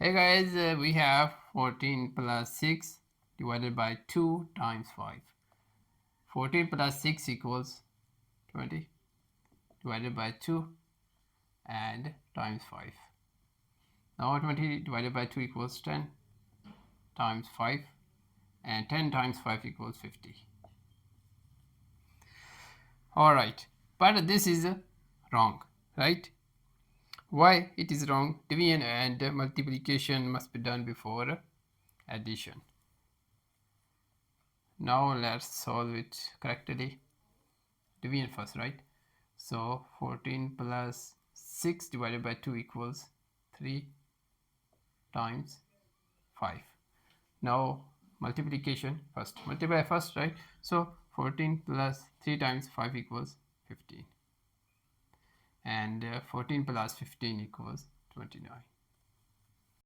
Hey guys, we have 14 plus 6 divided by 2 times 5. 14 plus 6 equals 20 divided by 2 and times 5. Now 20 divided by 2 equals 10 times 5 and 10 times 5 equals 50. Alright, but this is wrong, right? Why it is wrong? Division and multiplication must be done before addition. Now let's solve it correctly. Division first, right? So 14 plus 6 divided by 2 equals 3 times 5. Now multiplication first. Multiply first, right? So 14 plus 3 times 5 equals 15. And 14 plus 15 equals 29.